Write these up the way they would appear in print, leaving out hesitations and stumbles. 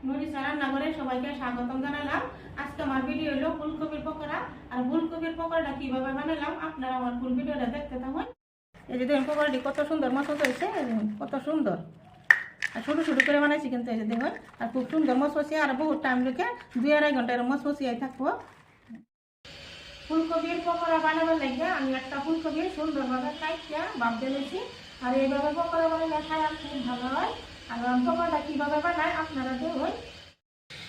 নুরিসা রান্নাঘরে সবাইকে স্বাগতম জানালাম। আজকে আমার ভিডিও হলো ফুলকপির পকোড়া। আর ফুলকপির পকোড়াটা কিভাবে বানালাম আপনারা আমার ফুল ভিডিওটা দেখতে থাকুন। এই যে দেখুন পকোড়াটি কত সুন্দর মশলা হয়েছে, কত সুন্দর। আর ছোটো ছোটো করে বানাইছি কিন্তু এই যে দেখুন, আর খুব সুন্দর মশমসিয়া, আর বহুত টাইম রেখে 2-2.5 ঘন্টা এর মশমসিয়াই থাকবো। ফুলকপির পকোড়া বানাবার লাগে আমি একটা ফুলকপি সুন্দরভাবে কাটিয়ে ভাপ দিয়েছি। আর এইভাবে পকোড়া বানালে খাওয়া খুব ভালো হয়। আর পকোড়াটা কীভাবে বানায় আপনারা দেখুন।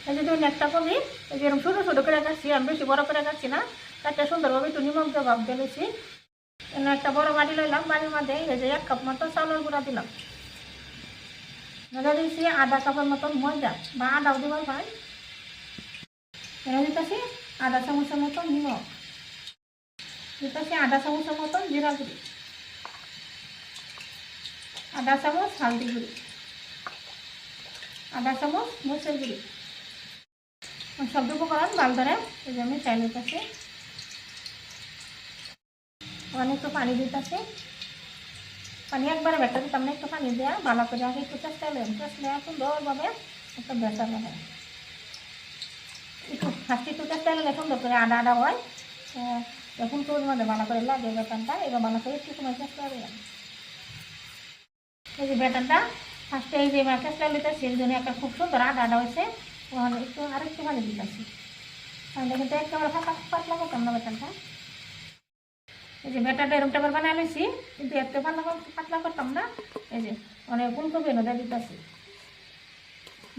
এই যে ধরুন একটা কপি এই যে এরকম ছোটো ছোটো করে কাটছি, আমি বেশি বড় করে কাটছি না, কাটটা সুন্দরভাবে একটু নিমক দিয়ে ভাপ দিয়েছি। একটা বড় বাড়ি লইলাম, বাড়ির মধ্যে এই যে 1 কাপ মতো চাউলের গুঁড়া দিলাম। ময়দা দিয়েছি আধা কাপের মতন ময়দা, বা আদাও দিবার পাই। এনে দিতেছি আধা চামচের মতন নিমক, দিতেছি আধা চামচের মতন জিরা গুঁড়ি, আধা চামচ হালদি গুঁড়ি, আধা চামচ মরিচের গুঁড়ি। সব উপকরণ ভালো করে এই যে আমি চাই নিতেছি। অনেকটা পানি দিতেছি, পানি একবারে বেটা দিতাম না, একটু পানি দেওয়া ভালো করে আগে একটু চেষ্টা সুন্দরভাবে একটা বেটা বানায়। একটু ফার্স্টে একটু চেষ্টা নিলে সুন্দর করে আদা আদা হয়, ফুলকপির মধ্যে ভালো করে লাগে বেটানটা। এবার ভালো করে একটু সময় চেষ্টা দিলাম। এই যে বেটানটা ফার্স্টে এই যে চেষ্টা নিতেছি, এই জন্য একটা খুব সুন্দর আদা আদা হয়েছে। ওখানে একটু আরেকটু পানি দিতেছি, তাহলে কিন্তু একেবারে পাতলা করতাম না বেটানটা। এই যে বেটারটা এরকম টাইপের বানিয়ে নিয়েছি, কিন্তু এত পাতলা করতাম না। এই যে অনেক ফুলকপি নদী দিতেছি,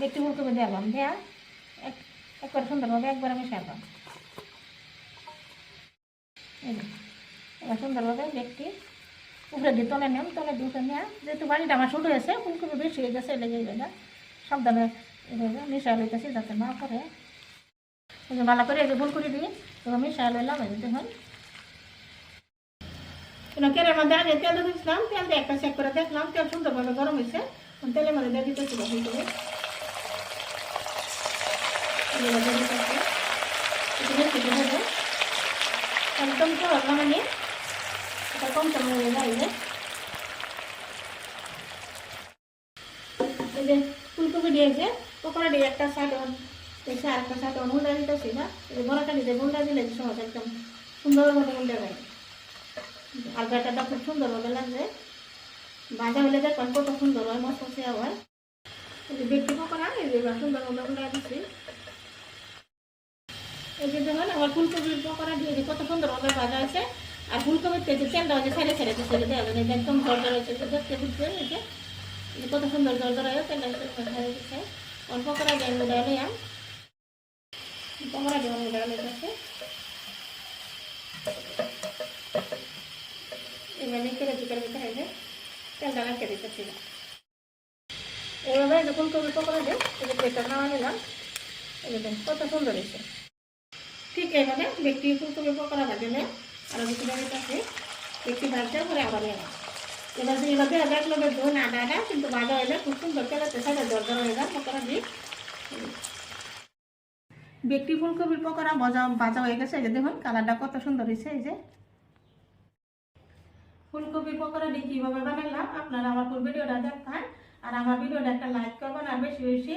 একটু ফুলকপি দিলাম, দেয়া একবার সুন্দরভাবে একবার মিশালাম। এই যে এবার সুন্দরভাবে দেখতে উপরে দিয়ে তলে নেম, তলে দিয়ে উপরে নেওয়া। যেহেতু বাড়িটা আমার ছোটো হয়েছে, ফুলকপি বেশি হয়ে গেছে, লেগে যাবে সাবধানে মিশা লইতেছি যাতে না করে। এই যে ভালো করে এই যে ফুলকপি দিই এবার মিশা লইলাম। এই যে দেখুন কেনের মধ্যে আগে তেল দিয়েছিলাম, তেল দিয়ে একটা চেক করে দেখলাম তেল সুন্দরভাবে গরম হয়েছে। তেলের মধ্যে দিয়ে দিতেছিল ফুলকপি, একদম সহজ মানে এটা কম সময় হয়ে যায়। এই যে ফুলকপি দিয়েছে, পকোড়া দিয়ে একটা সাইড দেখছে আর একটা সাইড গুন্ডা দিতেছি না। এই যে বড়াটা দিতে গুন্ডা দিলে সহজ একদম সুন্দরভাবে গুন্ডা যায়। আর ব্যাটারটা খুব সুন্দরভাবে লাগবে, ভাজা হলে দেখবেন কত সুন্দর হয়, মশমশিয়া হয়। এই যে বেশি পকোড়া এই যে সুন্দরভাবে গুন্ডা দিচ্ছি। এই যে দেখুন আমার ফুলকপির পকোড়া দিয়ে কত সুন্দরভাবে ভাজা হয়েছে। আর ফুলকপির যে তেলটা হয়েছে ছেড়ে ছেড়ে ছেড়ে দেওয়া যাবে, একদম ঝরঝর হয়েছে, দেখতে বুঝতে হয়েছে কত সুন্দর ঝরঝর হয়ে তেলটা ভাজা হয়ে গেছে। পকোড়া দিয়ে উড়ে নিলাম, পকোড়া দিয়ে উড়ে নিতেছে। এভাবে কেটে দিতে হয়েছে, তেলটা রাখতে দিতেছিল। এইভাবে যখন ফুলকপি পকোড়া দিয়ে এই যে প্লেটটা নামা নিলাম। এই যে কত সুন্দর হয়েছে। ঠিক এইভাবে ব্যক্তি ফুলকপি পকোড়া ভাজলে আরও বেশি বাড়িতেছে, ব্যক্তি ভাজতে করে আবার নেওয়া। এবার এইভাবে দেখলো ধরুন আদা আদা কিন্তু ভাজা হয়ে যায়, খুব সুন্দর তেলাতে সাইডে দরদর হয়ে যায় পকোড়া দিয়ে। ব্যক্তি ফুলকপির পকোড়া ভাজা হয়ে গেছে। এই যে দেখুন কালারটা কত সুন্দর হয়েছে। এই যে ফুলকপির পকোড়া দিয়ে কীভাবে বানালাম আপনারা আমার ফুল ভিডিওটা দেখবেন। আর আমার ভিডিওটা একটা লাইক করবেন, আর বেশি বেশি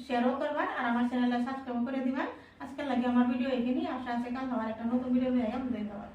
শেয়ারও করবেন, আর আমার চ্যানেলটা সাবস্ক্রাইব করে দিবেন। আজকের লাগে আমার ভিডিও এখানেই। আশা আছে কাল আমার একটা নতুন ভিডিও নিয়ে ধন্যবাদ।